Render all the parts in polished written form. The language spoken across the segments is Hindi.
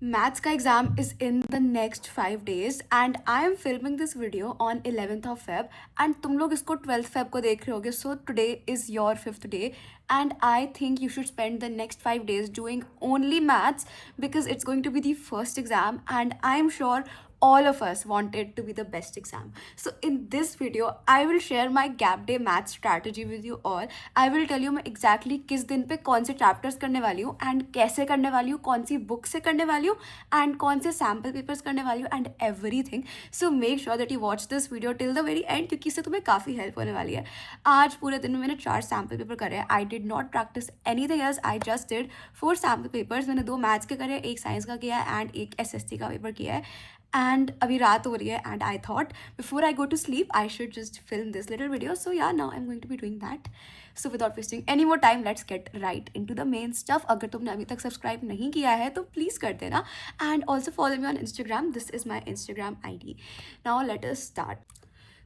Maths का exam is in the next 5 days and I am filming this video on 11th of Feb and तुम लोग इसको 12th Feb को देख रहे होगे, so today is your 5th day and I think you should spend the next 5 days doing only maths because it's going to be the first exam and I'm sure all of us want it to be the best exam. So in this video, I will share my gap day math strategy with you all. I will tell you मैं exactly किस दिन पे कौन से chapters करने वाली हूँ and कैसे करने वाली हूँ, कौन सी book से करने वाली हूँ and कौन से sample papers करने वाली हूँ and everything. So make sure that you watch this video till the very end क्योंकि इससे तुम्हें काफ़ी help होने वाली है. आज पूरे दिन में मैंने 4 sample paper करे हैं. I did not practice anything else. I just did 4 sample papers. मैंने 2 maths के करे, एक science का किया है and एक SST का paper किया है. And अभी रात हो रही है and I thought before I go to sleep I should just film this little video. So yeah, now I'm going to be doing that. So without wasting any more time, let's get right into the main stuff. अगर तुमने अभी तक सब्सक्राइब नहीं किया है तो प्लीज़ कर देना and also follow me on Instagram. This is my Instagram ID. Now let us start.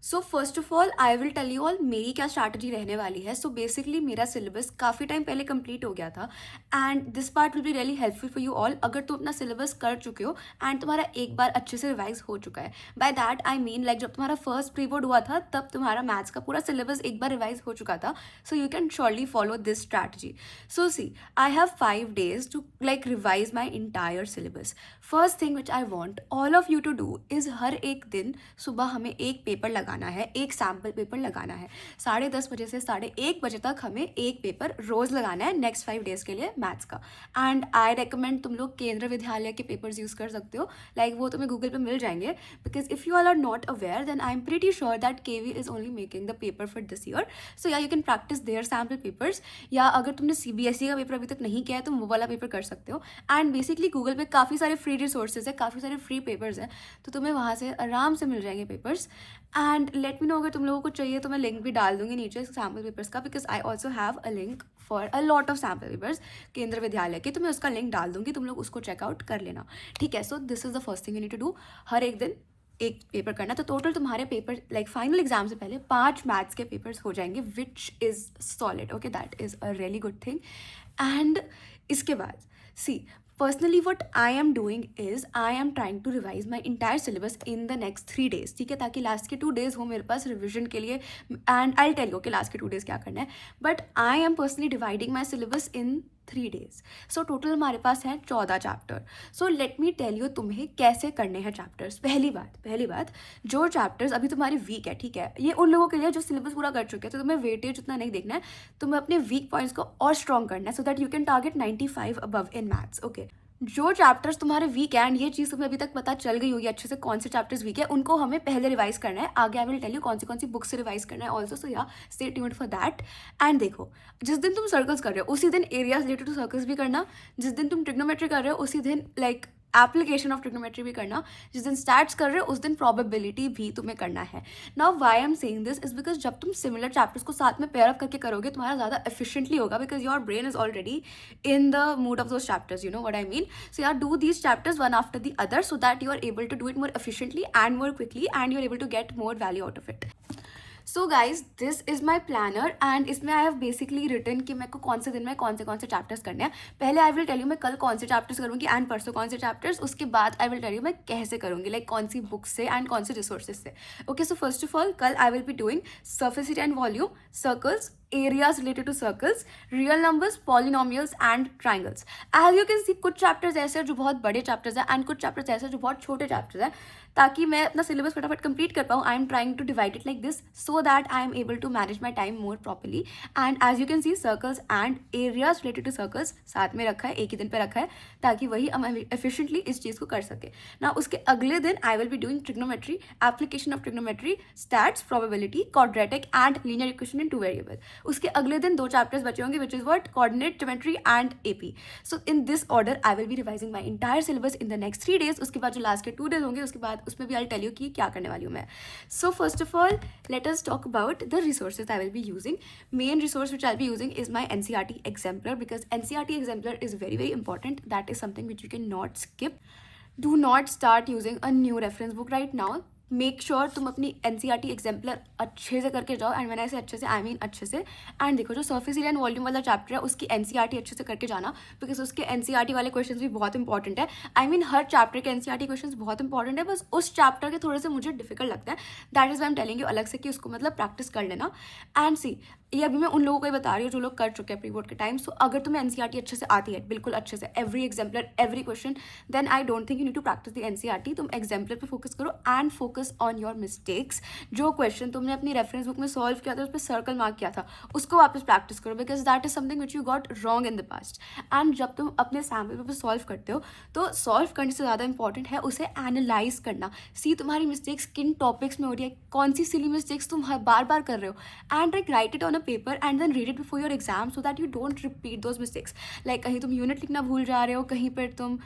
So first of all I will tell you all मेरी क्या स्ट्रैटेजी रहने वाली है. सो बेसिकली मेरा सिलेबस काफ़ी टाइम पहले कंप्लीट हो गया था and this part will be really helpful for you all. अगर तुम अपना सिलेबस कर चुके हो एंड तुम्हारा एक बार अच्छे से रिवाइज हो चुका है, by that I mean like जब तुम्हारा फर्स्ट प्री बोर्ड हुआ था तब तुम्हारा मैथ्स का पूरा सिलेबस एक बार रिवाइज हो चुका था. So you can surely follow this strategy. So see, I have 5 days to like revise my entire syllabus. First thing which I want all of you to do is हर एक दिन सुबह हमें एक पेपर लगाना है, एक सैम्पल पेपर लगाना है. 10:30 बजे से 1:30 बजे तक हमें एक पेपर रोज़ लगाना है नेक्स्ट 5 days के लिए मैथ्स का. एंड आई रिकमेंड तुम लोग केंद्र विद्यालय के पेपर्स यूज़ कर सकते हो. लाइक वो तुम्हें गूगल पे मिल जाएंगे because if you all are not aware then I am pretty sure that KV is only making the paper for this year. So yeah you can practice their sample papers, या अगर तुमने CBSE का पेपर अभी तक नहीं किया है तो वो वाला पेपर कर सकते हो. एंड बेसिकली गूगल पे काफ़ी सारे फ्री रिसोर्सेज है, काफ़ी सारे फ्री पेपर्स हैं, तो तुम्हें वहाँ से आराम से मिल जाएंगे papers. And let me know अगर तुम लोगों को चाहिए तो मैं लिंक भी डाल दूंगी नीचे सैम्पल पेपर्स का, because I also have a link for a lot of sample papers केंद्र विद्यालय के, तो मैं उसका लिंक डाल दूंगी, तुम लोग उसको चेकआउट कर लेना. ठीक है. So this is the first thing you need to do. हर एक दिन एक पेपर करना. तो टोटल तुम्हारे पेपर लाइक फाइनल एग्जाम से पहले 5 मैथ्स के पेपर्स हो जाएंगे, which is solid. Okay, that is a really good thing. And इसके बाद सी, personally what I am doing is I am trying to revise my entire syllabus in the next 3 days. ठीक है, ताकि लास्ट के 2 days हो मेरे पास रिविजन के लिए. एंड आई टेल यू कि लास्ट के 2 days क्या करना है. But I am personally dividing my syllabus in 3 days. So total हमारे पास है 14 chapter. So let me tell you तुम्हें कैसे करने हैं चैप्टर्स. पहली बात जो चैप्टर्स अभी तुम्हारे वीक है, ठीक है, ये उन लोगों के लिए जो सिलेबस पूरा कर चुके हैं, तो तुम्हें वेटेज उतना नहीं देखना है, तुम्हें अपने वीक पॉइंट्स को और स्ट्रॉन्ग करना है सो that you can target 95 above in maths. Okay, जो चैप्टर्स तुम्हारे वीक है एंड ये चीज़ तुम्हें अभी तक पता चल गई होगी अच्छे से कौन से चैप्टर्स वीक है, उनको हमें पहले रिवाइज करना है. आगे आई विल टेल यू कौन सी बुक से रिवाइज करना है ऑल्सो. सो या stay tuned for that. And देखो, जिस दिन तुम सर्कल्स कर रहे हो उसी दिन एरियाज रिलेटेड टू सर्कल्स भी करना. जिस दिन तुम ट्रिग्नोमेट्री कर रहे हो उसी दिन लाइक एप्लीकेशन ऑफ ट्रिग्नोमेट्री भी करना. जिस दिन स्टैट्स कर रहे हो उस दिन प्रोबेबिलिटी भी तुम्हें करना है. Now why I am saying this is because जब तुम सिमिलर चैप्टर्स को साथ में पेयर अप करके करोगे तुम्हारा ज़्यादा एफिशिएंटली होगा, because your brain is already in the mood of those chapters. You know what I mean. So यार do these chapters one after the other so that you are able to do it more efficiently and more quickly and you are able to get more value out of it. So guys this is my planner and इसमें आई हैव बेसिकली रिटन कि मेरे को कौन से दिन में कौन से चैप्टर्स करने हैं. पहले आई विल टेल यू मैं कल कौन से चैप्टर्स करूँगी एंड परसों कौन से चैप्टर्स. उसके बाद आई विल टेल यू मैं कैसे करूँगी, लाइक कौन सी बुक्स से एंड कौन से रिसोर्सेज से. Okay, so first of all कल I will be doing surface area and volume, circles, areas related to circles, real numbers, polynomials and triangles. As you can see कुछ चैप्टर्स ऐसे हैं जो बहुत बड़े चैप्टर्स हैं एंड कुछ चैप्टर्स ऐसे हैं जो बहुत छोटे चैप्टर्स हैं, ताकि मैं अपना सिलेबस फटाफट कंप्लीट कर पाऊँ. I am trying to divide it like this so that I am able to manage my time more properly. And as you can see circles and areas related to circles साथ में रखा है, एक ही दिन पे रखा है, ताकि वही हम एफिशिएंटली इस चीज़ को कर सके ना. उसके अगले दिन आई will be doing trigonometry, application of trigonometry, stats, probability, quadratic and linear equation in 2 variable. उसके अगले दिन 2 चैप्टर्स बचे होंगे which is what coordinate, geometry and AP. So in this order I will B revising my entire syllabus in the next 3 days. उसके बाद जो लास्ट के 2 days होंगे उसके बाद उसमें भी आई टेल यू कि क्या करने वाली हूँ मैं. सो first of all let us talk about the resources I will be using. Main resource which I will be using is my NCERT exemplar because NCERT exemplar is very important. That is something which you cannot skip. Do not start using a new reference book right now. Make sure तुम अपनी NCERT एग्जाम्पलर अच्छे से करके जाओ, एंड मैंने ऐसे अच्छे से आई मीन अच्छे से। एंड देखो जो सर्फेस एरिया एंड वॉल्यूम वाला चैप्टर है उसकी NCERT अच्छे से करके जाना, बिकॉज उसके NCERT वाले क्वेश्चंस भी बहुत इंपॉर्टेंट है। आई मीन हर चैप्टर के NCERT क्वेश्चंस बहुत इंपॉर्टेंट है, बस उस चैप्टर के थोड़े से मुझे डिफिकल्ट लगता है। That is why am telling you अलग से कि उसको मतलब प्रैक्टिस कर लेना। एंड सी, ये अभी मैं उन लोगों को ही बता रही हूँ जो लोग कर चुके हैं प्री बोर्ड के टाइम। सो अगर तुम्हें NCERT अच्छे से आती है, बिल्कुल अच्छे से, every exemplar every question, then I don't think you need to practise the NCERT। तुम एग्जाम्पलर पे फोकस करो and focus on your mistakes. जो क्वेश्चन तुमने अपनी रेफरेंस बुक में सॉल्व किया था, उस पर सर्कल मार्क किया था, उसको वापस प्रैक्टिस करो, because that is something which you got wrong in the past. And जब तुम अपने सैम्पल पेपर सॉल्व करते हो तो सॉल्व करने से ज़्यादा इंपॉर्टेंट है उसे एनालाइज करना। सी तुम्हारी मिस्टेक्स किन टॉपिक्स में हो रही है, कौन सी सिली मिस्टेक्स तुम हर बार बार कर रहे हो, and like write it on a paper and then read it before your exam so that you don't repeat those mistakes. Like कहीं तुम यूनिट लिखना भूल जा रहे हो, कहीं पर तुम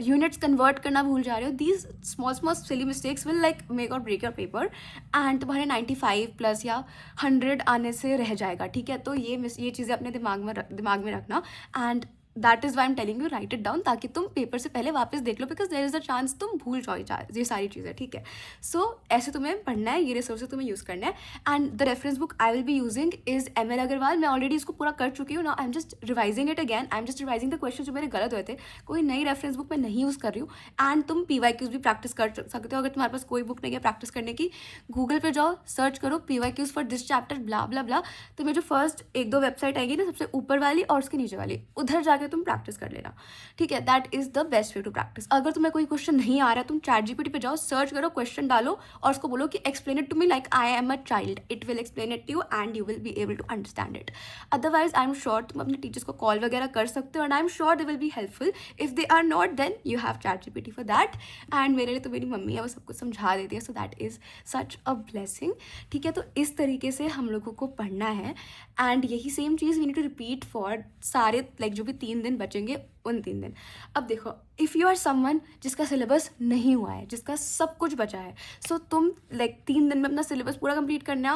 यूनिट्स कन्वर्ट करना भूल जा रहे हो, these small small silly mistakes will like make और ब्रेक योर पेपर, एंड तुम्हारे 95+ या 100 आने से रह जाएगा। ठीक है, तो ये चीज़ें अपने दिमाग में रखना। And that is why am telling you write it down, ताकि तुम पेपर से पहले वापस देख लो, because there is a chance तुम भूल जाओ ये सारी चीज़ें। ठीक है, सो ऐसे तुम्हें पढ़ना है, ये रिसोर्सेज तुम्हें यूज़ करना है। And the reference book I will be using is ML Agarwal. मैं ऑलरेडी इसको पूरा कर चुकी हूँ ना, I am just revising it again, I am just revising the question जो मेरे गलत हुए थे। कोई नई रेफरेंस बुक मैं नहीं यूज़ कर रही हूँ। एंड तुम PYQs भी प्रैक्टिस कर सकते हो, अगर तुम्हारे पास कोई बुक नहीं है प्रैक्टिस करने की, गूगल पे जाओ, सर्च करो PYQs फॉर दिस चैप्टर ब्ला ब्ला ब्ला। तुम्हें जो फर्स्ट 1-2 वेबसाइट आएगी ना, सबसे ऊपर वाली और उसके नीचे वाली, उधर जाके तुम प्रैक्टिस कर लेना। ठीक है, that is the best way to practise. अगर तुम्हें कोई क्वेश्चन नहीं आ रहा है, तुम ChatGPT पे जाओ, सर्च करो, क्वेश्चन डालो और उसको बोलो कि explain it to me like I am a child. It will explain it to you and you will be able to understand it. Otherwise I am sure तुम अपने टीचर्स को कॉल वगैरह कर सकते हो, and I am sure they will be helpful. If they are not, then you have ChatGPT for that. And मेरे लिए तो मेरी मम्मी है, वो सब कुछ समझा देती है, so that is such a blessing. ठीक है, तो इस तरीके से हम लोगों को पढ़ना है, एंड यही सेम चीज़ we need to repeat for सारे लाइक जो भी 3 दिन बचेंगे उन 3 दिन। अब देखो, इफ़ यू आर समवन जिसका सिलेबस नहीं हुआ है, जिसका सब कुछ बचा है, सो तुम लाइक 3 दिन में अपना सिलेबस पूरा कंप्लीट करना,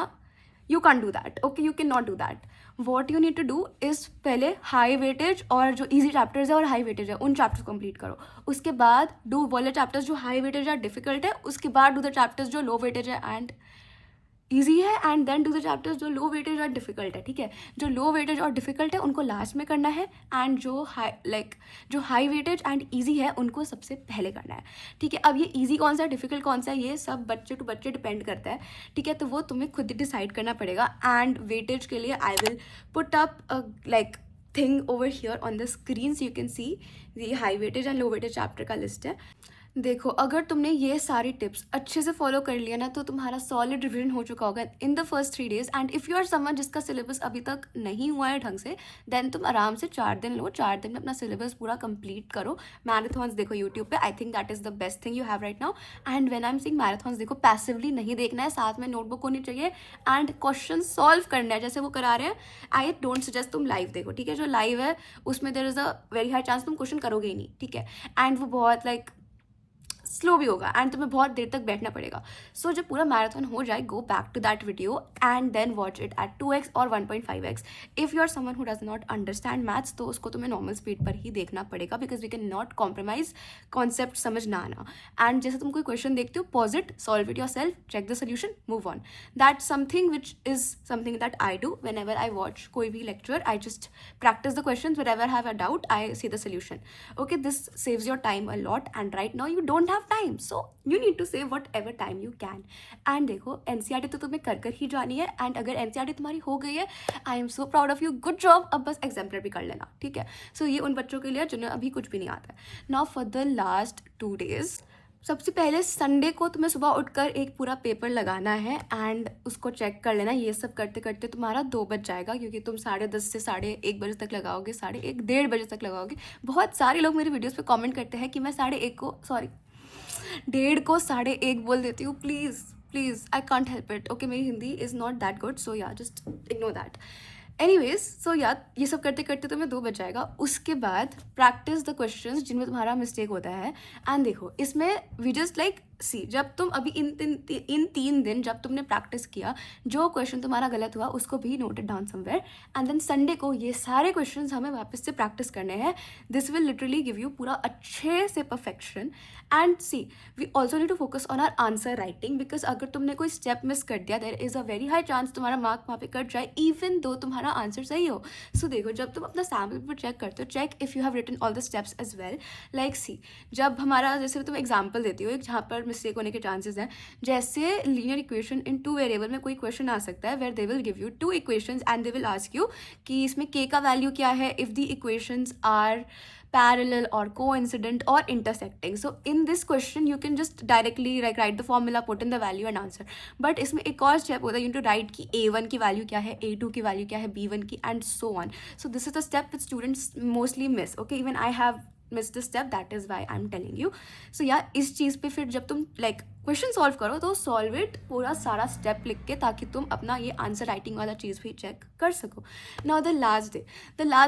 you can do that. Okay, you can not do that. What you need to do is पहले हाई वेटेज और जो ईजी चैप्टर्स है और हाई वेटेज है उन चैप्टर्स को कंप्लीट करो। उसके बाद डू वाले चैप्टर्स जो हाई वेटेज या डिफिकल्ट है, उसके बाद डू द चैप्टर्स जो लो वेटेज है एंड ईजी है, and then do the chapters जो लो वेटेज और डिफिकल्ट है। ठीक है, जो लो वेटेज और डिफिकल्ट है उनको लास्ट में करना है, एंड जो हाई वेटेज एंड ईजी है उनको सबसे पहले करना है। ठीक है, अब ये ईजी कौन सा है, डिफिकल्ट कौन सा है, ये सब बच्चे टू बच्चे डिपेंड करता है। ठीक है, तो वो तुम्हें खुद ही डिसाइड करना पड़ेगा। एंड वेटेज के लिए I will put up like thing over here on the screen so you can see ये high weightage and low weightage chapter का लिस्ट है। देखो, अगर तुमने ये सारी टिप्स अच्छे से फॉलो कर लिया ना, तो तुम्हारा सॉलिड रिविजन हो चुका होगा in the first 3 days. And if you are someone जिसका सिलेबस अभी तक नहीं हुआ है ढंग से, देन तुम आराम से 4 दिन लो, 4 दिन में अपना सिलेबस पूरा कंप्लीट करो। मैराथॉन्स देखो यूट्यूब पे, I think that is the best thing you have right now. And when I am saying marathons देखो, पैसिवली नहीं देखना है, साथ में नोटबुक होनी चाहिए एंड क्वेश्चन सॉल्व करना है जैसे वो करा रहे हैं। आई डोंट सजेस्ट तुम लाइव देखो। ठीक है, जो लाइव है उसमें there is a very high chance तुम क्वेश्चन करोगे ही नहीं। ठीक है, एंड वो बहुत लाइक स्लो भी होगा एंड तुम्हें बहुत देर तक बैठना पड़ेगा। सो जब पूरा मैराथन हो जाए, go back to that video and then watch it at 2x और 1.5x। If you are someone who does not understand maths, तो उसको तुम्हें नॉर्मल स्पीड पर ही देखना पड़ेगा, because we can not compromise concept समझ ना आना। एंड जैसे तुम कोई क्वेश्चन देखते हो, pause it, solve it yourself, check the solution, move on. That something which is something that I do whenever I watch कोई भी लेक्चर। I just practise the question, wherever have a doubt I see the solution. Okay, this saves your time a lot, and right now you don't have time, so you need to save whatever time you can. And देखो, NCERT तो तुम्हें कर ही जानी है, एंड अगर NCERT तुम्हारी हो गई है, I am so proud of you, good job. अब बस एग्जाम्पलर भी कर लेना। ठीक है, सो ये उन बच्चों के लिए जिन्हें अभी कुछ भी नहीं आता है। Now for the last 2 days, सबसे पहले संडे को तुम्हें सुबह उठकर एक पूरा पेपर लगाना है एंड उसको चेक कर लेना। ये सब करते करते तुम्हारा 2 बज जाएगा, क्योंकि तुम 10:30 से 1:30 बजे तक लगाओगे, 1:30 बजे तक लगाओगे। बहुत सारे लोग मेरे वीडियोस पे कमेंट करते हैं कि मैं 1:30 को 1:30 बोल देती हूँ। Please I can't help it. Okay, मेरी Hindi is not that good, सो या just ignore that. Anyways so यार ये सब करते करते तुम्हें 2 बज जाएगा। उसके बाद प्रैक्टिस द क्वेश्चंस जिनमें तुम्हारा मिस्टेक होता है। एंड देखो इसमें वी जस्ट लाइक सी, जब तुम अभी इन 3 दिन जब तुमने प्रैक्टिस किया, जो क्वेश्चन तुम्हारा गलत हुआ उसको भी noted down somewhere, and then Sunday को ये सारे क्वेश्चंस हमें वापस से प्रैक्टिस करने हैं। This will literally give you पूरा अच्छे से perfection. And see we also need to focus on our answer writing, because अगर तुमने कोई स्टेप मिस कर दिया there is a very high chance तुम्हारा मार्क वहाँ पे कट जाए, इवन दो तुम्हारा आंसर सही हो। सो देखो जब तुम अपना सैम्पल पेपर चेक करते हो, check if you have written all the steps as well. Like see जब हमारा जैसे तुम एग्जाम्पल देती हो एक जहाँ पर मिस्टेक होने के चांसेस हैं, जैसे लीनियर इक्वेशन इन 2 वेरिएबल में कोई क्वेश्चन आ सकता है where they will give you 2 equations and they will ask you कि इसमें के का वैल्यू क्या है if the equations are parallel or coincident or intersecting. So in this question you can just directly like write the formula, put in the value and answer. But इसमें एक और step होता है, you need to write कि a1 की value क्या है, a2 की value क्या है, b1 की, and so on. So this is the step that students mostly miss. Okay, even I have missed this step, that is why I'm telling you. So yeah, इस चीज़ पे फिर जब तुम like क्वेश्चन सॉल्व करो तो सॉल्व इट पूरा सारा स्टेप लिख के, ताकि तुम अपना ये आंसर राइटिंग वाला चीज़ भी चेक कर सको। Now the last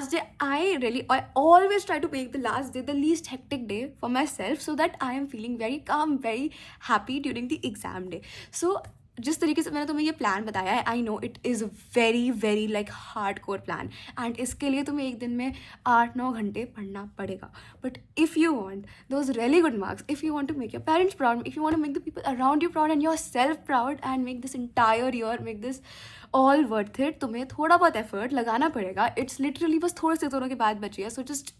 day I always try to make the last day the least hectic day for my self, so that I am feeling very calm, very happy during the exam day. So जिस तरीके से मैंने तुम्हें ये प्लान बताया है, I know it is very very like hardcore plan, and इसके लिए तुम्हें एक दिन में 8-9 घंटे पढ़ना पड़ेगा। But if you want those really good marks, if you want to make your parents proud, if you want to make the people around you proud and yourself proud and make this entire year, make this all worth it, तुम्हें थोड़ा बहुत एफर्ट लगाना पड़ेगा। इट्स लिटरली बस थोड़े से दोनों की बात बची है, सो जस्ट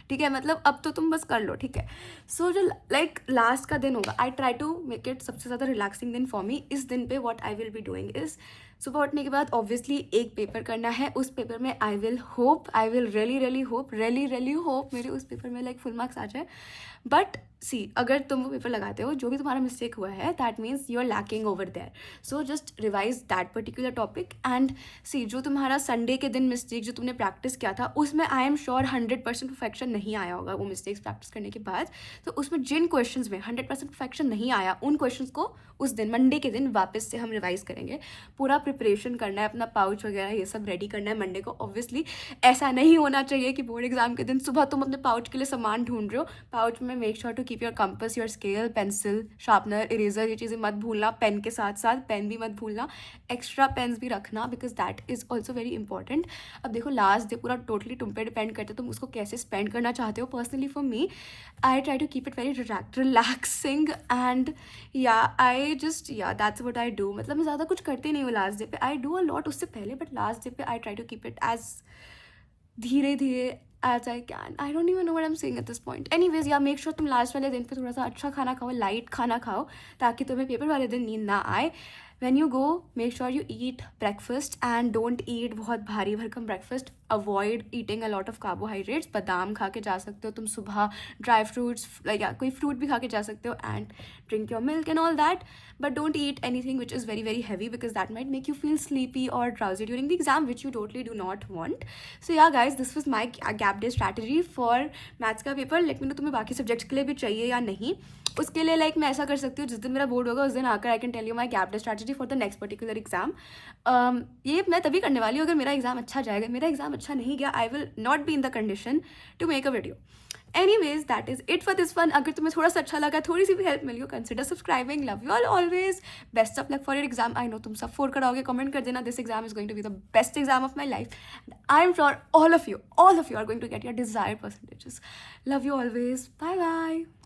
ठीक है, मतलब अब तो तुम बस कर लो, ठीक है। सो जो लाइक लास्ट का दिन होगा, I try to make it सबसे ज़्यादा रिलैक्सिंग दिन फॉर मी। इस दिन पे what I will be doing is सुबह उठने के बाद ऑब्वियसली एक पेपर करना है। उस पेपर में आई विल रियली होप मेरे उस पेपर में लाइक फुल मार्क्स आ जाए। बट सी अगर तुम वो पेपर लगाते हो, जो भी तुम्हारा मिस्टेक हुआ है, that means you are lacking over there, so just revise that particular topic. And see जो तुम्हारा संडे के दिन मिस्टेक जो तुमने प्रैक्टिस किया था, उसमें आई एम श्योर 100% परफेक्शन नहीं आया होगा वो मिस्टेक्स प्रैक्टिस करने के बाद। तो उसमें जिन क्वेश्चन में 100% परफेक्शन नहीं आया, उन क्वेश्चन को उस दिन मंडे के दिन वापस से हम रिवाइज करेंगे। पूरा प्रिपरेशन करना है, अपना पाउच वगैरह ये सब रेडी करना है मंडे को। ऑब्वियसली ऐसा नहीं होना चाहिए कि बोर्ड एग्जाम के दिन सुबह तुम अपने पाउच के लिए सामान ढूंढ रहे हो। पाउच में make sure to keep your compass, your scale, pencil, sharpener, eraser, ये चीज़ें मत भूलना। पेन के साथ साथ पेन भी मत भूलना, एक्स्ट्रा पेन्स भी रखना, because that is also very important. अब देखो लास्ट डे पूरा टोटली तुम पे डिपेंड करते हो तुम उसको कैसे स्पेंड करना चाहते हो। Personally for me I try to keep it very relaxing and yeah that's what I do. मतलब मैं ज़्यादा कुछ करती नहीं हूँ लास्ट डे पे, आई डू अ लॉट उससे पहले, बट लास्ट डे पे I try to keep it as धीरे धीरे as I can. I don't even know what I am saying at this point. Anyways yeah make sure तुम लास्ट वाले दिन पे थोड़ा सा अच्छा खाना खाओ, लाइट खाना खाओ, ताकि तुम्हें पेपर वाले दिन नींद ना आए। when you go make sure you eat breakfast and don't eat बहुत भारी भरकम breakfast, avoid eating a lot of carbohydrates। बादाम खा के जा सकते हो तुम सुबह, ड्राई फ्रूट्स या कोई फ्रूट भी खा के जा सकते हो, and drink your milk and all that, but don't eat anything which is very very heavy because that might make you feel sleepy or drowsy during the exam, which you totally do not want। so yeah guys, this was my gap day strategy for maths का पेपर। let me know तुम्हें बाकी सब्जेक्ट्स के लिए भी चाहिए या नहीं। उसके लिए लाइक मैं ऐसा कर सकती हूँ, जिस दिन मेरा बोर्ड होगा उस दिन आकर I can tell you my gap day strategy for the next particular exam. ये मैं तभी करने वाली हूँ अगर मेरा एग्जाम अच्छा जाएगा। मेरा एग्जाम अच्छा नहीं गया, I will not be in the condition to make a video. Anyways that is it for this one. अगर तुम्हें थोड़ा सा अच्छा लगा, थोड़ी सी भी हेल्प मिली हो, consider subscribing. Love you all always, best of luck for your exam. I know तुम सब 4 कराओगे, कमेंट कर देना। This exam is going to be the best exam of my life. I am sure all of you are going to get your desired percentages. Love you always. Bye bye.